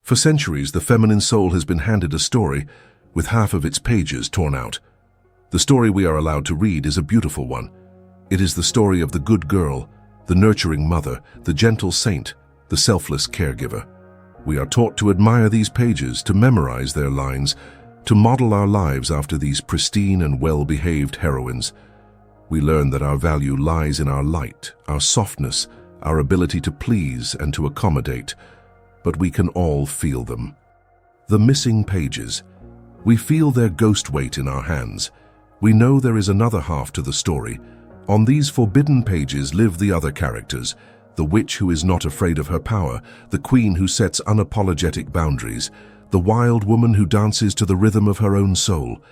For centuries, the feminine soul has been handed a story with half of its pages torn out. The story we are allowed to read is a beautiful one. It is the story of the good girl, the nurturing mother, the gentle saint, the selfless caregiver. We are taught to admire these pages, to memorize their lines, to model our lives after these pristine and well-behaved heroines. We learn that our value lies in our light, our softness, our ability to please and to accommodate, but we can all feel them. The missing pages. We feel their ghost weight in our hands. We know there is another half to the story. On these forbidden pages live the other characters, the witch who is not afraid of her power, the queen who sets unapologetic boundaries, the wild woman who dances to the rhythm of her own soul,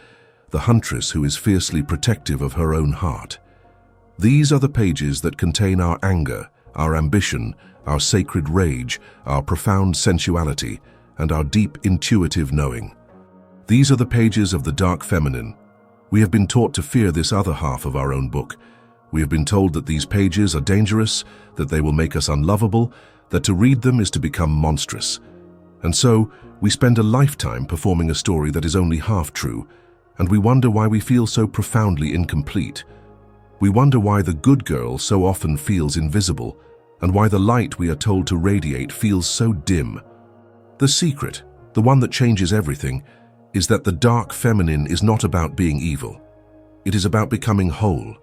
the huntress who is fiercely protective of her own heart. These are the pages that contain our anger, our ambition, our sacred rage, our profound sensuality, and our deep intuitive knowing. These are the pages of the dark feminine. We have been taught to fear this other half of our own book. We have been told that these pages are dangerous, that they will make us unlovable, that to read them is to become monstrous. And so, we spend a lifetime performing a story that is only half true, and we wonder why we feel so profoundly incomplete. We wonder why the good girl so often feels invisible, and why the light we are told to radiate feels so dim. The secret, the one that changes everything, is that the dark feminine is not about being evil. It is about becoming whole.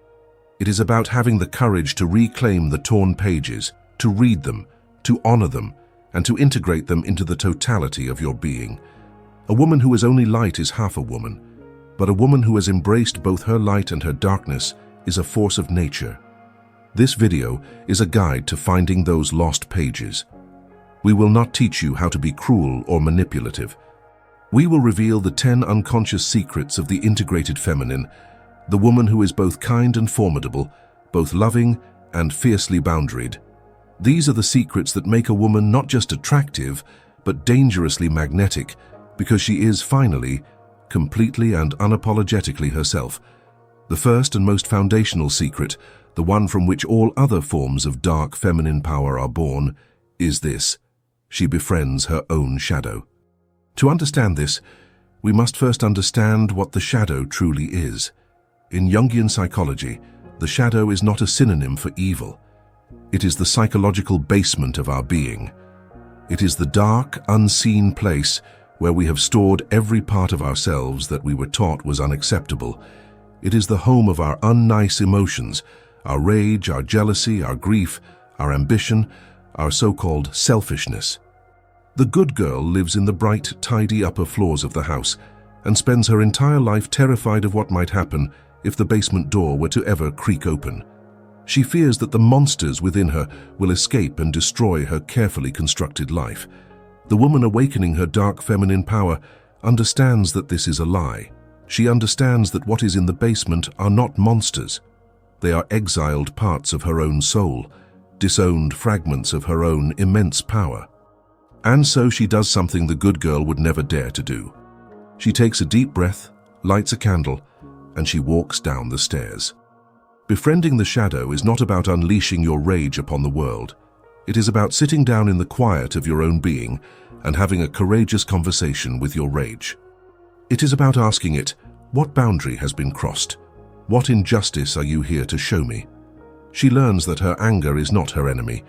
It is about having the courage to reclaim the torn pages, to read them, to honor them, and to integrate them into the totality of your being. A woman who is only light is half a woman, but a woman who has embraced both her light and her darkness is a force of nature. This video is a guide to finding those lost pages. We will not teach you how to be cruel or manipulative. We will reveal the 10 unconscious secrets of the integrated feminine, the woman who is both kind and formidable, both loving and fiercely boundaried. These are the secrets that make a woman not just attractive, but dangerously magnetic, because she is finally, completely and unapologetically herself. The first and most foundational secret, the one from which all other forms of dark feminine power are born, is this: she befriends her own shadow. To understand this, we must first understand what the shadow truly is. In Jungian psychology, the shadow is not a synonym for evil. It is the psychological basement of our being. It is the dark, unseen place where we have stored every part of ourselves that we were taught was unacceptable. It is the home of our unnice emotions, our rage, our jealousy, our grief, our ambition, our so-called selfishness. The good girl lives in the bright, tidy upper floors of the house and spends her entire life terrified of what might happen if the basement door were to ever creak open. She fears that the monsters within her will escape and destroy her carefully constructed life. The woman awakening her dark feminine power understands that this is a lie. She understands that what is in the basement are not monsters. They are exiled parts of her own soul, disowned fragments of her own immense power. And so she does something the good girl would never dare to do. She takes a deep breath, lights a candle, and she walks down the stairs. Befriending the shadow is not about unleashing your rage upon the world. It is about sitting down in the quiet of your own being and having a courageous conversation with your rage. It is about asking it, what boundary has been crossed? What injustice are you here to show me? She learns that her anger is not her enemy.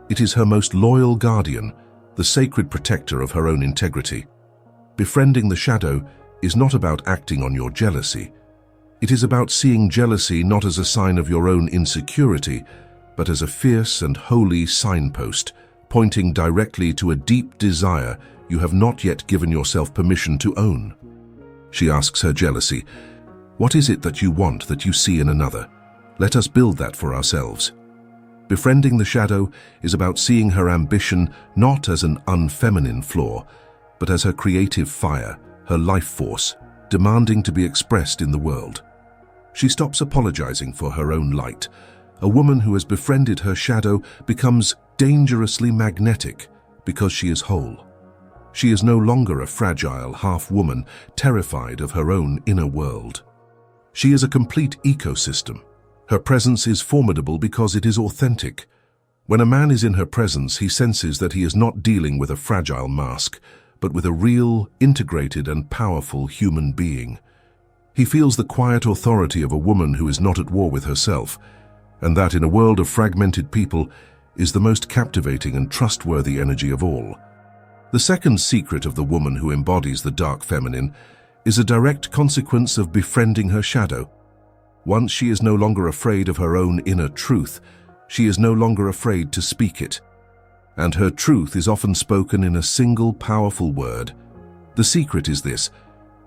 It is her most loyal guardian, the sacred protector of her own integrity. Befriending the shadow is not about acting on your jealousy. It is about seeing jealousy not as a sign of your own insecurity, but as a fierce and holy signpost, pointing directly to a deep desire you have not yet given yourself permission to own. She asks her jealousy, "What is it that you want that you see in another? Let us build that for ourselves." Befriending the shadow is about seeing her ambition not as an unfeminine flaw, but as her creative fire, her life force, demanding to be expressed in the world. She stops apologizing for her own light. A woman who has befriended her shadow becomes dangerously magnetic because she is whole. She is no longer a fragile half-woman terrified of her own inner world. She is a complete ecosystem. Her presence is formidable because it is authentic. When a man is in her presence, he senses that he is not dealing with a fragile mask, but with a real, integrated and powerful human being. He feels the quiet authority of a woman who is not at war with herself, and that in a world of fragmented people is the most captivating and trustworthy energy of all. The second secret of the woman who embodies the dark feminine is a direct consequence of befriending her shadow. Once she is no longer afraid of her own inner truth, she is no longer afraid to speak it. And her truth is often spoken in a single powerful word. The secret is this: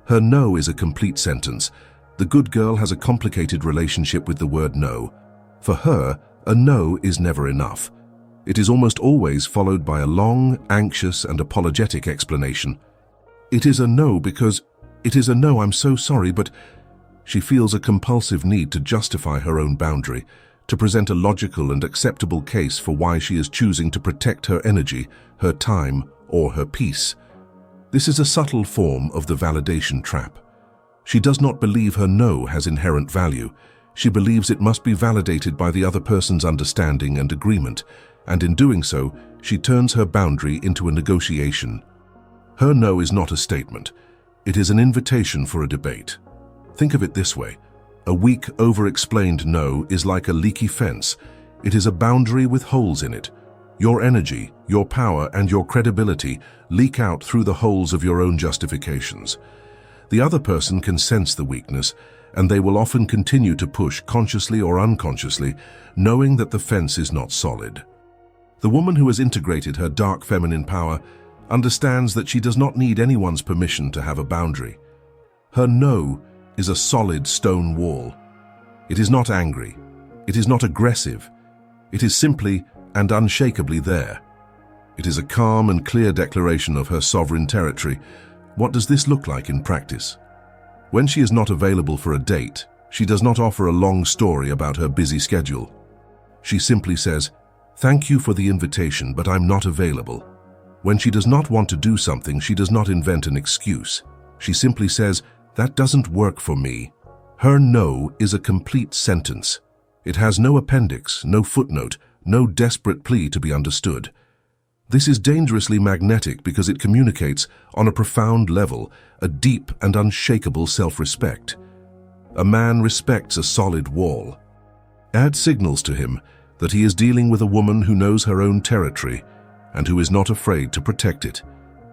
her no is a complete sentence. The good girl has a complicated relationship with the word no. For her, a no is never enough. It is almost always followed by a long, anxious and apologetic explanation. It is a no because it is a no, I'm so sorry, but she feels a compulsive need to justify her own boundary, to present a logical and acceptable case for why she is choosing to protect her energy, her time, or her peace. This is a subtle form of the validation trap. She does not believe her no has inherent value. She believes it must be validated by the other person's understanding and agreement, and in doing so, she turns her boundary into a negotiation. Her no is not a statement. It is an invitation for a debate. Think of it this way. A weak, over-explained no is like a leaky fence. It is a boundary with holes in it. Your energy, your power, and your credibility leak out through the holes of your own justifications. The other person can sense the weakness, and they will often continue to push consciously or unconsciously, knowing that the fence is not solid. The woman who has integrated her dark feminine power understands that she does not need anyone's permission to have a boundary. Her no is a solid stone wall. It is not angry. It is not aggressive. It is simply and unshakably there. It is a calm and clear declaration of her sovereign territory. What does this look like in practice? When she is not available for a date, she does not offer a long story about her busy schedule. She simply says, "Thank you for the invitation, but I'm not available." When she does not want to do something, she does not invent an excuse. She simply says, "That doesn't work for me." Her no is a complete sentence. It has no appendix, no footnote, no desperate plea to be understood. This is dangerously magnetic because it communicates, on a profound level, a deep and unshakable self-respect. A man respects a solid wall. Add signals to him that he is dealing with a woman who knows her own territory and who is not afraid to protect it.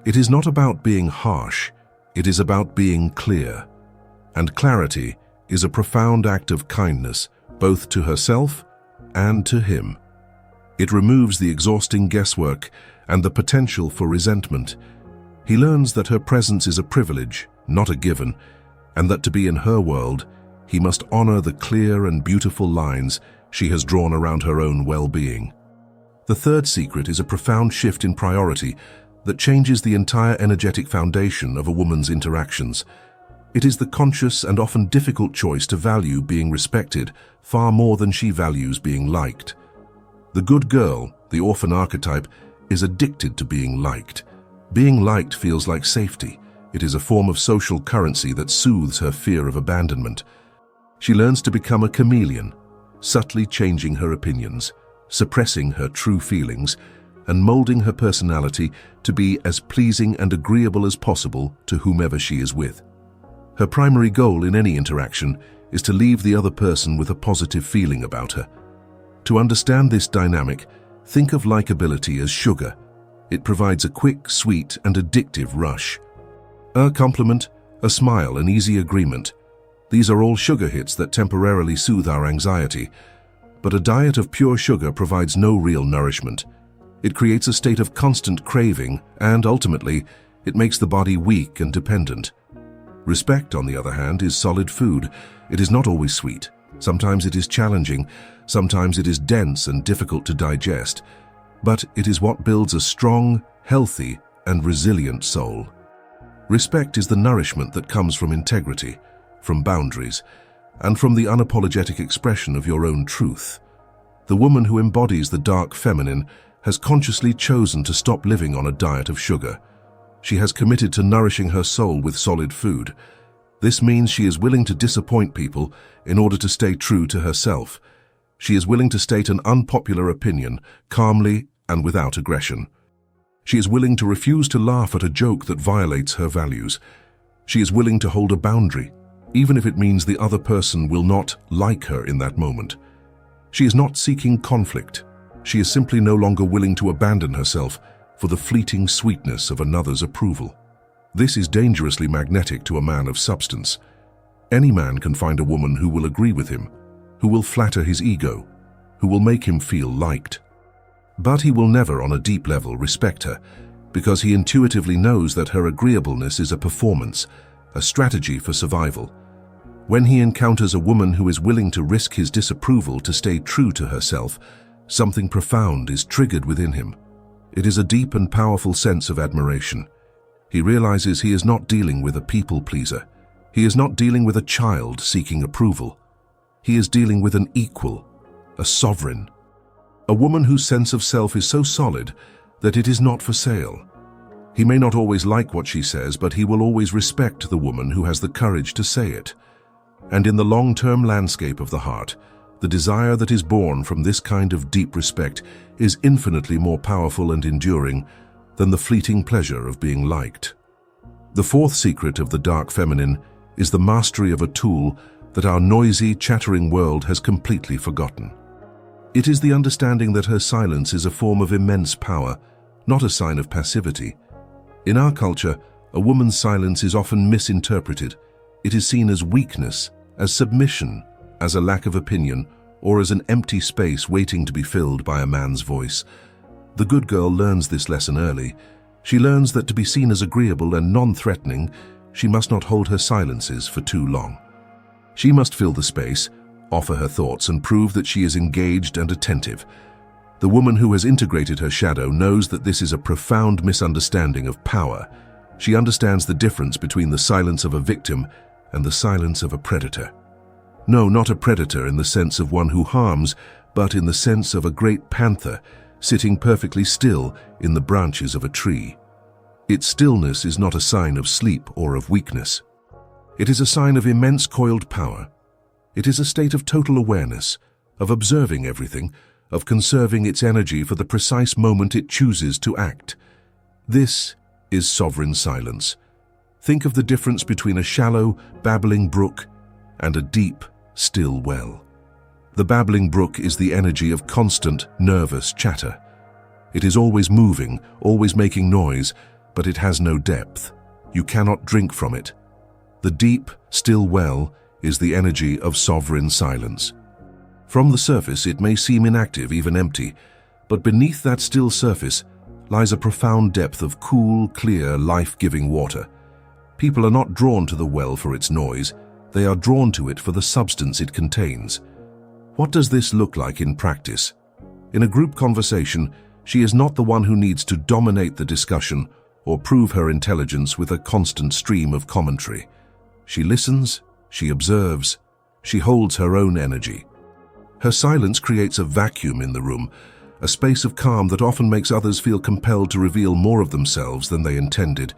It is not about being harsh. It is about being clear. And clarity is a profound act of kindness, both to herself and to him. It removes the exhausting guesswork and the potential for resentment. He learns that her presence is a privilege, not a given, and that to be in her world, he must honor the clear and beautiful lines she has drawn around her own well-being. The third secret is a profound shift in priority that changes the entire energetic foundation of a woman's interactions. It is the conscious and often difficult choice to value being respected far more than she values being liked. The good girl, the orphan archetype, is addicted to being liked. Being liked feels like safety. It is a form of social currency that soothes her fear of abandonment. She learns to become a chameleon, subtly changing her opinions, suppressing her true feelings, and molding her personality to be as pleasing and agreeable as possible to whomever she is with. Her primary goal in any interaction is to leave the other person with a positive feeling about her. To understand this dynamic, think of likability as sugar. It provides a quick, sweet, and addictive rush. A compliment, a smile, an easy agreement. These are all sugar hits that temporarily soothe our anxiety. But a diet of pure sugar provides no real nourishment. It creates a state of constant craving, and ultimately, it makes the body weak and dependent. Respect, on the other hand, is solid food. It is not always sweet. Sometimes it is challenging. Sometimes it is dense and difficult to digest. But it is what builds a strong, healthy, and resilient soul. Respect is the nourishment that comes from integrity, from boundaries, and from the unapologetic expression of your own truth. The woman who embodies the dark feminine has consciously chosen to stop living on a diet of sugar. She has committed to nourishing her soul with solid food. This means she is willing to disappoint people in order to stay true to herself. She is willing to state an unpopular opinion calmly and without aggression. She is willing to refuse to laugh at a joke that violates her values. She is willing to hold a boundary, even if it means the other person will not like her in that moment. She is not seeking conflict. She is simply no longer willing to abandon herself for the fleeting sweetness of another's approval. This is dangerously magnetic to a man of substance. Any man can find a woman who will agree with him, who will flatter his ego, who will make him feel liked. But he will never on a deep level respect her, because he intuitively knows that her agreeableness is a performance, a strategy for survival. When he encounters a woman who is willing to risk his disapproval to stay true to herself, something profound is triggered within him. It is a deep and powerful sense of admiration. He realizes he is not dealing with a people pleaser. He is not dealing with a child seeking approval. He is dealing with an equal, a sovereign. A woman whose sense of self is so solid that it is not for sale. He may not always like what she says, but he will always respect the woman who has the courage to say it. And in the long-term landscape of the heart, the desire that is born from this kind of deep respect is infinitely more powerful and enduring than the fleeting pleasure of being liked. The fourth secret of the dark feminine is the mastery of a tool that our noisy, chattering world has completely forgotten. It is the understanding that her silence is a form of immense power, not a sign of passivity. In our culture, a woman's silence is often misinterpreted. It is seen as weakness, as submission, as a lack of opinion, or as an empty space waiting to be filled by a man's voice. The good girl learns this lesson early. She learns that to be seen as agreeable and non-threatening, she must not hold her silences for too long. She must fill the space, offer her thoughts, and prove that she is engaged and attentive. The woman who has integrated her shadow knows that this is a profound misunderstanding of power. She understands the difference between the silence of a victim and the silence of a predator. No, not a predator in the sense of one who harms, but in the sense of a great panther sitting perfectly still in the branches of a tree. Its stillness is not a sign of sleep or of weakness. It is a sign of immense coiled power. It is a state of total awareness, of observing everything, of conserving its energy for the precise moment it chooses to act. This is sovereign silence. Think of the difference between a shallow, babbling brook and a deep, still well. The babbling brook is the energy of constant, nervous chatter. It is always moving, always making noise, but it has no depth. You cannot drink from it. The deep, still well is the energy of sovereign silence. From the surface, it may seem inactive, even empty, but beneath that still surface lies a profound depth of cool, clear, life-giving water. People are not drawn to the well for its noise. They are drawn to it for the substance it contains. What does this look like in practice? In a group conversation, she is not the one who needs to dominate the discussion or prove her intelligence with a constant stream of commentary. She listens, she observes, she holds her own energy. Her silence creates a vacuum in the room, a space of calm that often makes others feel compelled to reveal more of themselves than they intended.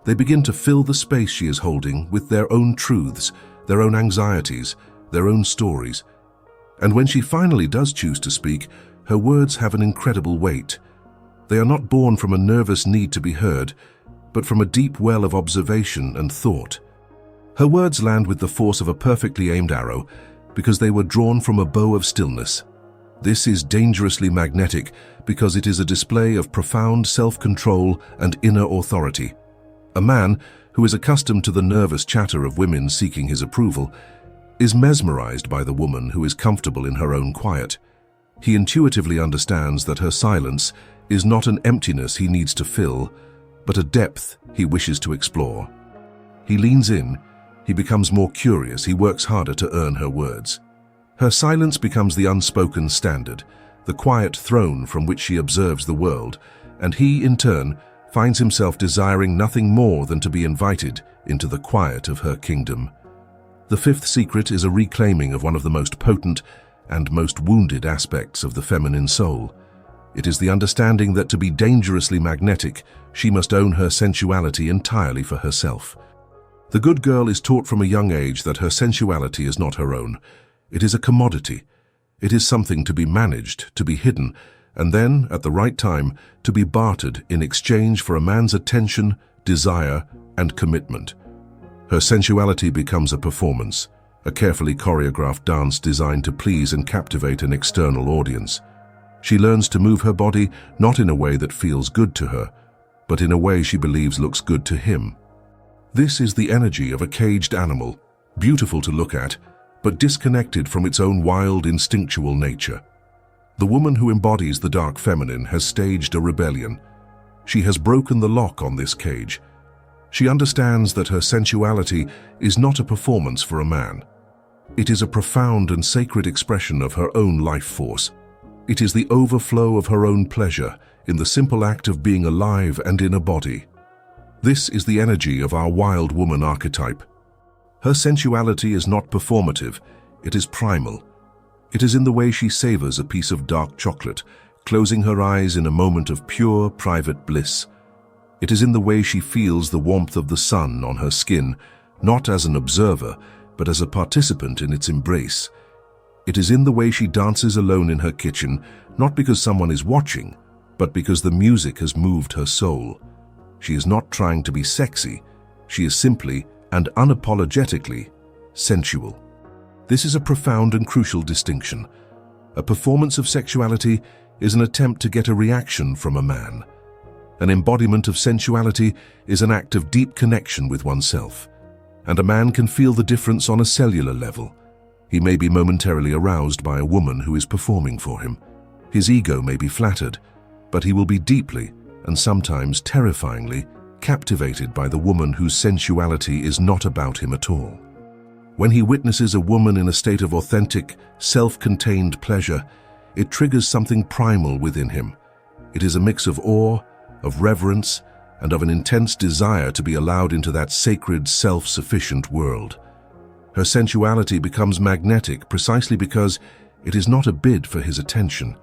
They begin to fill the space she is holding with their own truths, their own anxieties, their own stories. And when she finally does choose to speak, her words have an incredible weight. They are not born from a nervous need to be heard, but from a deep well of observation and thought. Her words land with the force of a perfectly aimed arrow because they were drawn from a bow of stillness. This is dangerously magnetic because it is a display of profound self-control and inner authority. A man who is accustomed to the nervous chatter of women seeking his approval is mesmerized by the woman who is comfortable in her own quiet. He intuitively understands that her silence is not an emptiness he needs to fill, but a depth he wishes to explore. He leans in, he becomes more curious, he works harder to earn her words. Her silence becomes the unspoken standard, the quiet throne from which she observes the world, and he, in turn, finds himself desiring nothing more than to be invited into the quiet of her kingdom. The fifth secret is a reclaiming of one of the most potent and most wounded aspects of the feminine soul. It is the understanding that to be dangerously magnetic, she must own her sensuality entirely for herself. The good girl is taught from a young age that her sensuality is not her own. It is a commodity. It is something to be managed, to be hidden, and then, at the right time, to be bartered in exchange for a man's attention, desire, and commitment. Her sensuality becomes a performance, a carefully choreographed dance designed to please and captivate an external audience. She learns to move her body not in a way that feels good to her, but in a way she believes looks good to him. This is the energy of a caged animal, beautiful to look at, but disconnected from its own wild, instinctual nature. The woman who embodies the dark feminine has staged a rebellion. She has broken the lock on this cage. She understands that her sensuality is not a performance for a man. It is a profound and sacred expression of her own life force. It is the overflow of her own pleasure in the simple act of being alive and in a body. This is the energy of our wild woman archetype. Her sensuality is not performative, it is primal. It is in the way she savors a piece of dark chocolate, closing her eyes in a moment of pure, private bliss. It is in the way she feels the warmth of the sun on her skin, not as an observer, but as a participant in its embrace. It is in the way she dances alone in her kitchen, not because someone is watching, but because the music has moved her soul. She is not trying to be sexy, she is simply and unapologetically sensual. This is a profound and crucial distinction. A performance of sexuality is an attempt to get a reaction from a man. An embodiment of sensuality is an act of deep connection with oneself. And a man can feel the difference on a cellular level. He may be momentarily aroused by a woman who is performing for him. His ego may be flattered, but he will be deeply, and sometimes terrifyingly, captivated by the woman whose sensuality is not about him at all. When he witnesses a woman in a state of authentic, self-contained pleasure, it triggers something primal within him. It is a mix of awe, of reverence, and of an intense desire to be allowed into that sacred, self-sufficient world. Her sensuality becomes magnetic precisely because it is not a bid for his attention.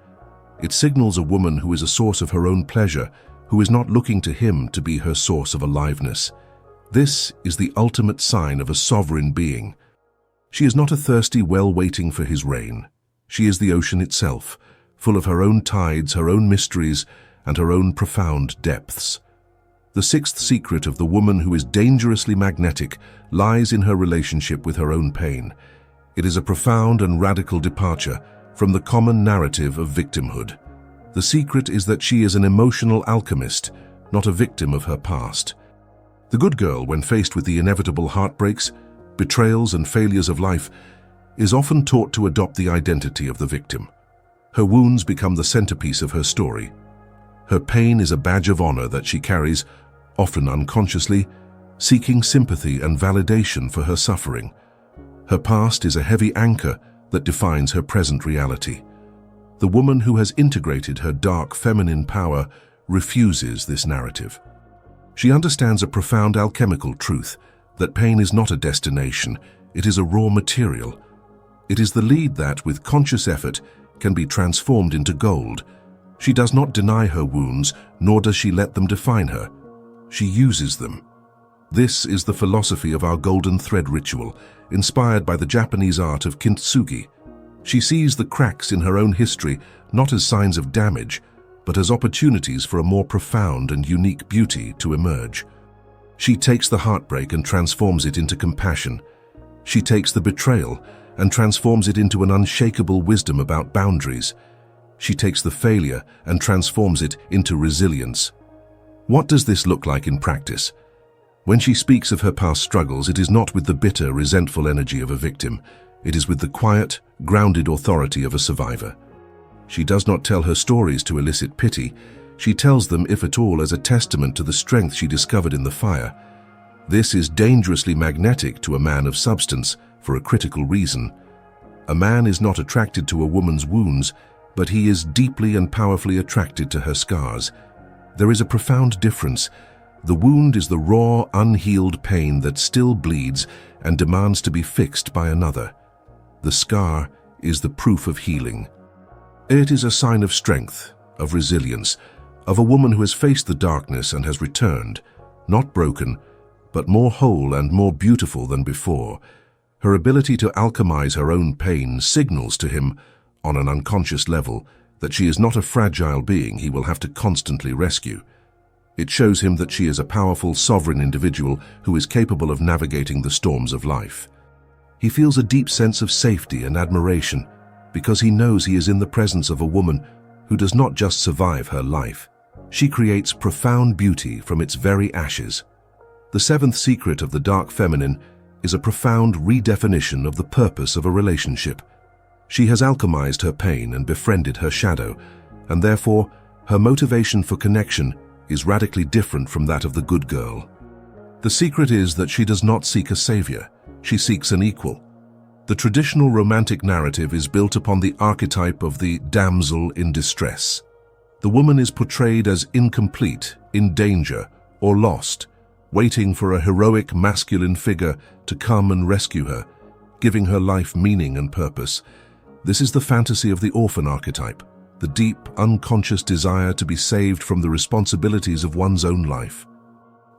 It signals a woman who is a source of her own pleasure, who is not looking to him to be her source of aliveness. This is the ultimate sign of a sovereign being. She is not a thirsty well waiting for his reign. She is the ocean itself, full of her own tides, her own mysteries, and her own profound depths. The sixth secret of the woman who is dangerously magnetic lies in her relationship with her own pain. It is a profound and radical departure from the common narrative of victimhood. The secret is that she is an emotional alchemist, not a victim of her past. The good girl, when faced with the inevitable heartbreaks, betrayals, and failures of life, is often taught to adopt the identity of the victim. Her wounds become the centerpiece of her story. Her pain is a badge of honor that she carries, often unconsciously, seeking sympathy and validation for her suffering. Her past is a heavy anchor that defines her present reality. The woman who has integrated her dark feminine power refuses this narrative. She understands a profound alchemical truth, that pain is not a destination, it is a raw material. It is the lead that, with conscious effort, can be transformed into gold. She does not deny her wounds, nor does she let them define her. She uses them. This is the philosophy of our golden thread ritual, inspired by the Japanese art of kintsugi. She sees the cracks in her own history not as signs of damage, but as opportunities for a more profound and unique beauty to emerge. She takes the heartbreak and transforms it into compassion. She takes the betrayal and transforms it into an unshakable wisdom about boundaries. She takes the failure and transforms it into resilience. What does this look like in practice? When she speaks of her past struggles, it is not with the bitter, resentful energy of a victim. It is with the quiet, grounded authority of a survivor. She does not tell her stories to elicit pity. She tells them, if at all, as a testament to the strength she discovered in the fire. This is dangerously magnetic to a man of substance for a critical reason. A man is not attracted to a woman's wounds, but he is deeply and powerfully attracted to her scars. There is a profound difference. The wound is the raw, unhealed pain that still bleeds and demands to be fixed by another. The scar is the proof of healing. It is a sign of strength, of resilience, of a woman who has faced the darkness and has returned, not broken, but more whole and more beautiful than before. Her ability to alchemize her own pain signals to him, on an unconscious level, that she is not a fragile being he will have to constantly rescue. It shows him that she is a powerful, sovereign individual who is capable of navigating the storms of life. He feels a deep sense of safety and admiration because he knows he is in the presence of a woman who does not just survive her life. She creates profound beauty from its very ashes. The seventh secret of the dark feminine is a profound redefinition of the purpose of a relationship. She has alchemized her pain and befriended her shadow, and therefore her motivation for connection is radically different from that of the good girl. The secret is that she does not seek a savior, she seeks an equal. The traditional romantic narrative is built upon the archetype of the damsel in distress. The woman is portrayed as incomplete, in danger, or lost, waiting for a heroic masculine figure to come and rescue her, giving her life meaning and purpose. This is the fantasy of the orphan archetype, the deep, unconscious desire to be saved from the responsibilities of one's own life.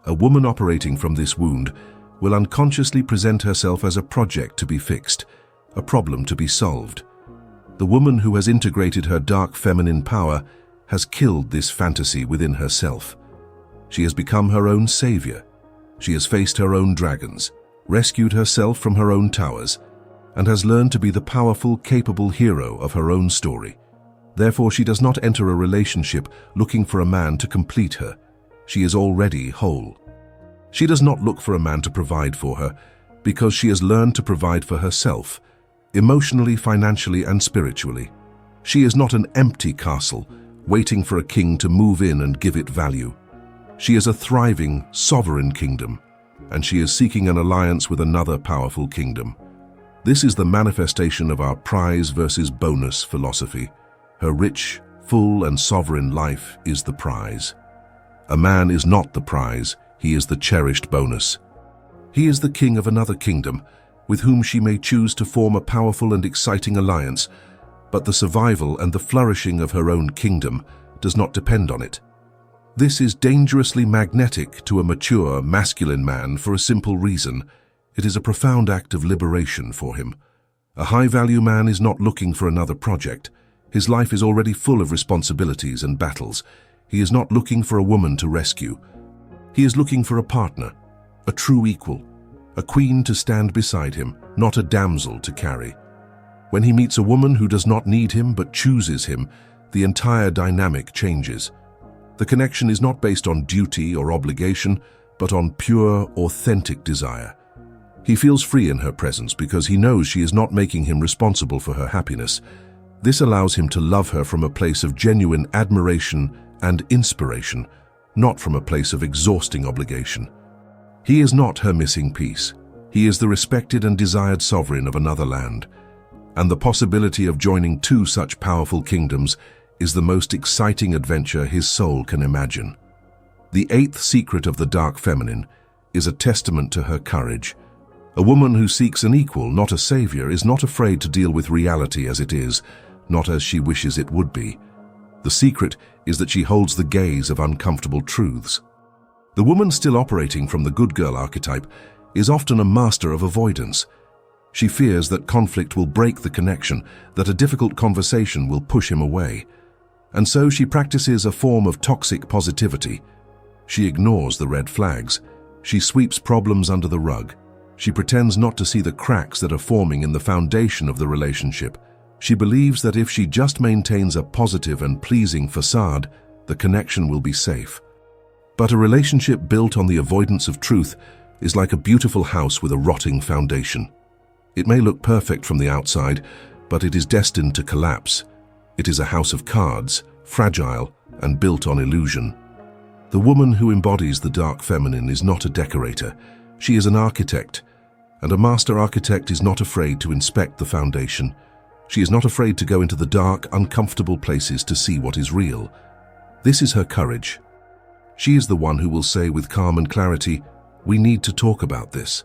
A woman operating from this wound will unconsciously present herself as a project to be fixed, a problem to be solved. The woman who has integrated her dark feminine power has killed this fantasy within herself. She has become her own savior. She has faced her own dragons, rescued herself from her own towers, and has learned to be the powerful, capable hero of her own story. Therefore, she does not enter a relationship looking for a man to complete her. She is already whole. She does not look for a man to provide for her because she has learned to provide for herself, emotionally, financially, and spiritually. She is not an empty castle waiting for a king to move in and give it value. She is a thriving, sovereign kingdom, and she is seeking an alliance with another powerful kingdom. This is the manifestation of our prize versus bonus philosophy. Her rich, full, and sovereign life is the prize. A man is not the prize, he is the cherished bonus. He is the king of another kingdom, with whom she may choose to form a powerful and exciting alliance, but the survival and the flourishing of her own kingdom does not depend on it. This is dangerously magnetic to a mature, masculine man for a simple reason. It is a profound act of liberation for him. A high-value man is not looking for another project. His life is already full of responsibilities and battles. He is not looking for a woman to rescue. He is looking for a partner, a true equal, a queen to stand beside him, not a damsel to carry. When he meets a woman who does not need him but chooses him, the entire dynamic changes. The connection is not based on duty or obligation, but on pure, authentic desire. He feels free in her presence because he knows she is not making him responsible for her happiness. This allows him to love her from a place of genuine admiration and inspiration, not from a place of exhausting obligation. He is not her missing piece. He is the respected and desired sovereign of another land. And the possibility of joining two such powerful kingdoms is the most exciting adventure his soul can imagine. The eighth secret of the dark feminine is a testament to her courage. A woman who seeks an equal, not a savior, is not afraid to deal with reality as it is, not as she wishes it would be. The secret is that she holds the gaze of uncomfortable truths. The woman still operating from the good girl archetype is often a master of avoidance. She fears that conflict will break the connection, that a difficult conversation will push him away. And so she practices a form of toxic positivity. She ignores the red flags. She sweeps problems under the rug. She pretends not to see the cracks that are forming in the foundation of the relationship. She believes that if she just maintains a positive and pleasing facade, the connection will be safe. But a relationship built on the avoidance of truth is like a beautiful house with a rotting foundation. It may look perfect from the outside, but it is destined to collapse. It is a house of cards, fragile and built on illusion. The woman who embodies the dark feminine is not a decorator. She is an architect, and a master architect is not afraid to inspect the foundation. She is not afraid to go into the dark, uncomfortable places to see what is real. This is her courage. She is the one who will say with calm and clarity, "We need to talk about this."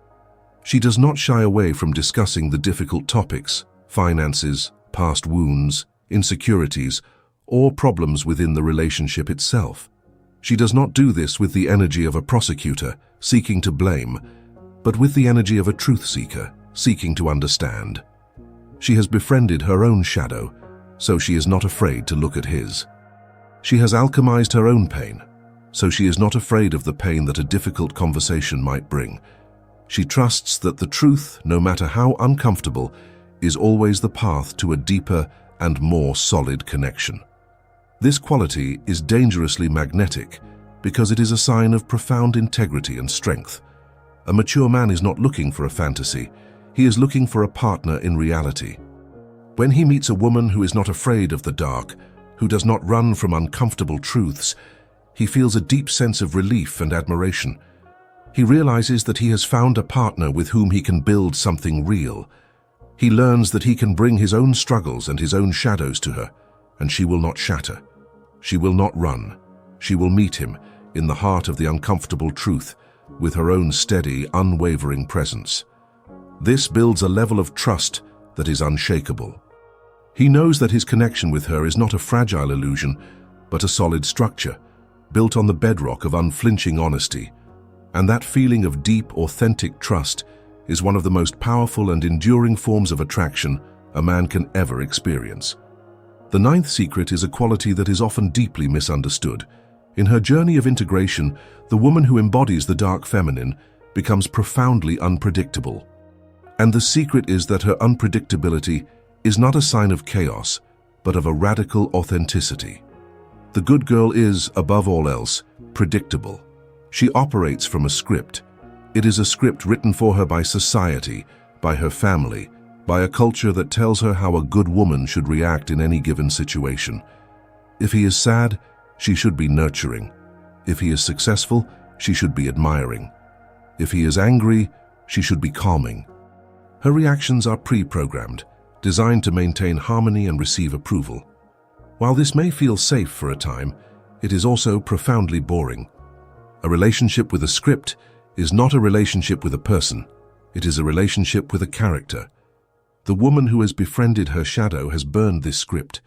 She does not shy away from discussing the difficult topics, finances, past wounds, insecurities, or problems within the relationship itself. She does not do this with the energy of a prosecutor, seeking to blame, but with the energy of a truth seeker, seeking to understand. She has befriended her own shadow, so she is not afraid to look at his. She has alchemized her own pain, so she is not afraid of the pain that a difficult conversation might bring. She trusts that the truth, no matter how uncomfortable, is always the path to a deeper and more solid connection. This quality is dangerously magnetic because it is a sign of profound integrity and strength. A mature man is not looking for a fantasy, he is looking for a partner in reality. When he meets a woman who is not afraid of the dark, who does not run from uncomfortable truths, he feels a deep sense of relief and admiration. He realizes that he has found a partner with whom he can build something real. He learns that he can bring his own struggles and his own shadows to her, and she will not shatter. She will not run. She will meet him in the heart of the uncomfortable truth with her own steady, unwavering presence. This builds a level of trust that is unshakable. He knows that his connection with her is not a fragile illusion, but a solid structure, built on the bedrock of unflinching honesty. And that feeling of deep, authentic trust is one of the most powerful and enduring forms of attraction a man can ever experience. The ninth secret is a quality that is often deeply misunderstood. In her journey of integration, the woman who embodies the dark feminine becomes profoundly unpredictable. And the secret is that her unpredictability is not a sign of chaos, but of a radical authenticity. The good girl is, above all else, predictable. She operates from a script. It is a script written for her by society, by her family, by a culture that tells her how a good woman should react in any given situation. If he is sad, she should be nurturing. If he is successful, she should be admiring. If he is angry, she should be calming. Her reactions are pre-programmed, designed to maintain harmony and receive approval. While this may feel safe for a time, it is also profoundly boring. A relationship with a script is not a relationship with a person. It is a relationship with a character. The woman who has befriended her shadow has burned this script.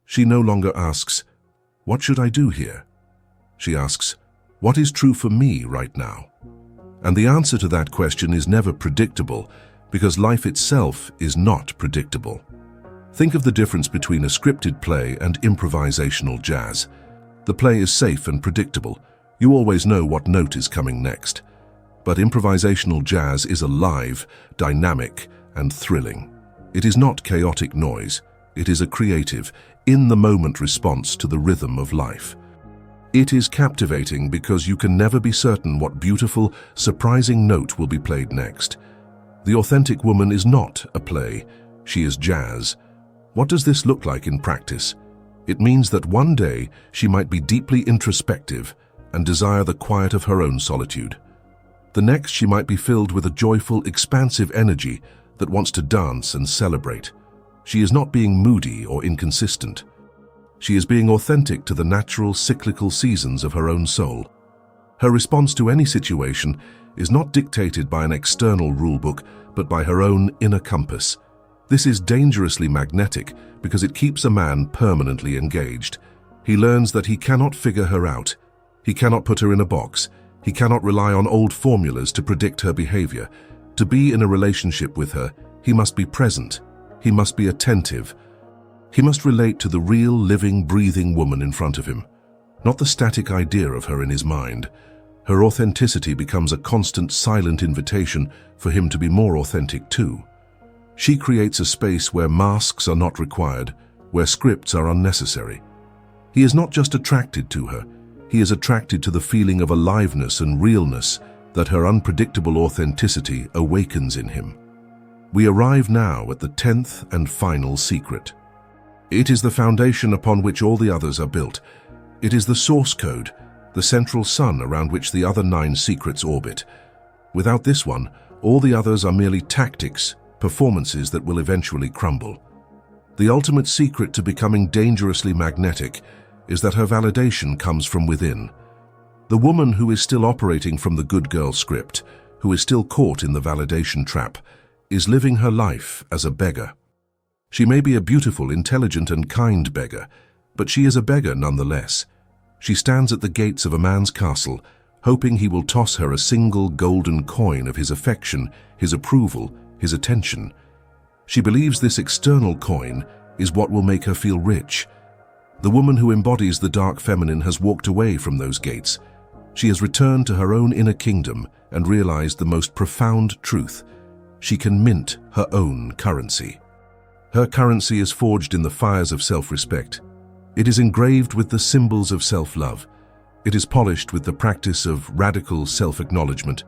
She no longer asks, "What should I do here?" She asks, "What is true for me right now?" And the answer to that question is never predictable, because life itself is not predictable. Think of the difference between a scripted play and improvisational jazz. The play is safe and predictable. You always know what note is coming next. But improvisational jazz is alive, dynamic, and thrilling. It is not chaotic noise. It is a creative, in-the-moment response to the rhythm of life. It is captivating because you can never be certain what beautiful, surprising note will be played next. The authentic woman is not a play. She is jazz. What does this look like in practice? It means that one day she might be deeply introspective and desire the quiet of her own solitude. The next she might be filled with a joyful, expansive energy that wants to dance and celebrate. She is not being moody or inconsistent. She is being authentic to the natural, cyclical seasons of her own soul. Her response to any situation is not dictated by an external rulebook, but by her own inner compass. This is dangerously magnetic because it keeps a man permanently engaged. He learns that he cannot figure her out. He cannot put her in a box. He cannot rely on old formulas to predict her behavior. To be in a relationship with her, he must be present. He must be attentive. He must relate to the real, living, breathing woman in front of him, not the static idea of her in his mind. Her authenticity becomes a constant, silent invitation for him to be more authentic too. She creates a space where masks are not required, where scripts are unnecessary. He is not just attracted to her, he is attracted to the feeling of aliveness and realness that her unpredictable authenticity awakens in him. We arrive now at the 10th and final secret. It is the foundation upon which all the others are built. It is the source code, the central sun around which the other 9 secrets orbit. Without this one, all the others are merely tactics, performances that will eventually crumble. The ultimate secret to becoming dangerously magnetic is that her validation comes from within. The woman who is still operating from the good girl script, who is still caught in the validation trap, is living her life as a beggar. She may be a beautiful, intelligent, and kind beggar, but she is a beggar nonetheless. She stands at the gates of a man's castle, hoping he will toss her a single golden coin of his affection, his approval, his attention. She believes this external coin, is what will make her feel rich. The woman who embodies the dark feminine has walked away from those gates. She has returned to her own inner kingdom and realized the most profound truth. She can mint her own currency. Her currency is forged in the fires of self-respect. It is engraved with the symbols of self-love. It is polished with the practice of radical self-acknowledgement.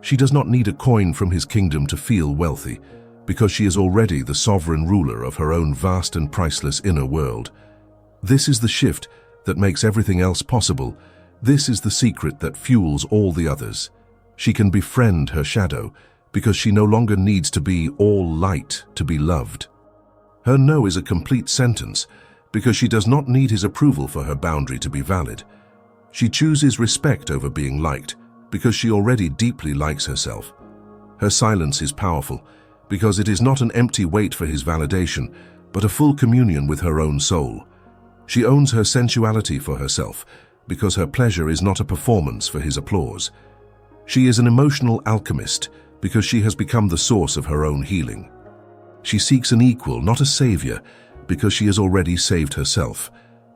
She does not need a coin from his kingdom to feel wealthy, because she is already the sovereign ruler of her own vast and priceless inner world. This is the shift that makes everything else possible. This is the secret that fuels all the others. She can befriend her shadow because she no longer needs to be all light to be loved. Her no is a complete sentence because she does not need his approval for her boundary to be valid. She chooses respect over being liked because she already deeply likes herself. Her silence is powerful because it is not an empty wait for his validation, but a full communion with her own soul. She owns her sensuality for herself because her pleasure is not a performance for his applause. She is an emotional alchemist because she has become the source of her own healing. She seeks an equal, not a savior, because she has already saved herself.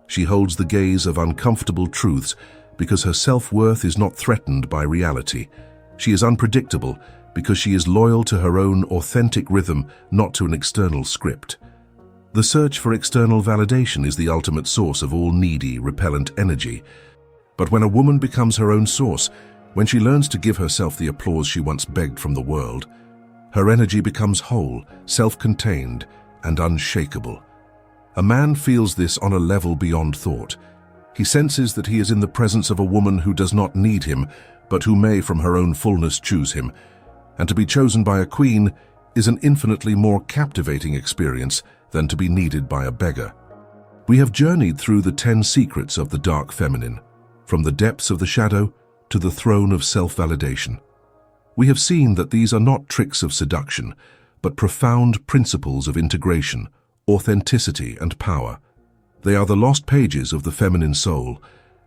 She holds the gaze of uncomfortable truths because her self-worth is not threatened by reality. She is unpredictable because she is loyal to her own authentic rhythm, not to an external script. The search for external validation is the ultimate source of all needy, repellent energy. But when a woman becomes her own source, when she learns to give herself the applause she once begged from the world, her energy becomes whole, self-contained, and unshakable. A man feels this on a level beyond thought. He senses that he is in the presence of a woman who does not need him, but who may from her own fullness choose him. And to be chosen by a queen is an infinitely more captivating experience than to be needed by a beggar. We have journeyed through the 10 secrets of the dark feminine, from the depths of the shadow to the throne of self-validation. We have seen that these are not tricks of seduction, but profound principles of integration, authenticity, and power. They are the lost pages of the feminine soul,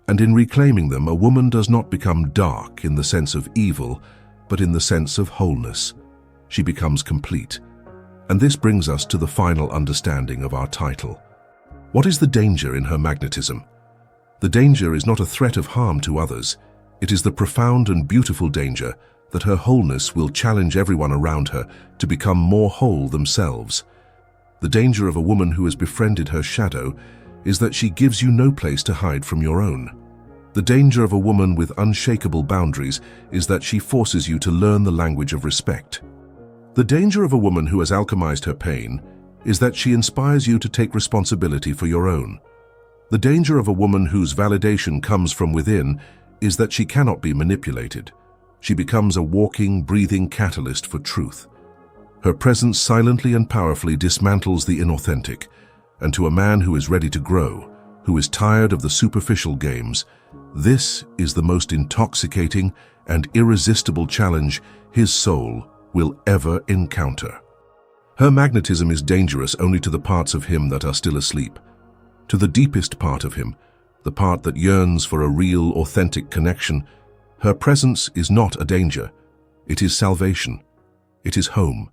and in reclaiming them, a woman does not become dark in the sense of evil, but in the sense of wholeness. She becomes complete. And this brings us to the final understanding of our title. What is the danger in her magnetism? The danger is not a threat of harm to others. It is the profound and beautiful danger that her wholeness will challenge everyone around her to become more whole themselves. The danger of a woman who has befriended her shadow is that she gives you no place to hide from your own. The danger of a woman with unshakable boundaries is that she forces you to learn the language of respect. The danger of a woman who has alchemized her pain is that she inspires you to take responsibility for your own. The danger of a woman whose validation comes from within is that she cannot be manipulated. She becomes a walking, breathing catalyst for truth. Her presence silently and powerfully dismantles the inauthentic, and to a man who is ready to grow, who is tired of the superficial games, this is the most intoxicating and irresistible challenge his soul will ever encounter. Her magnetism is dangerous only to the parts of him that are still asleep. To the deepest part of him, the part that yearns for a real, authentic connection, her presence is not a danger. It is salvation. It is home.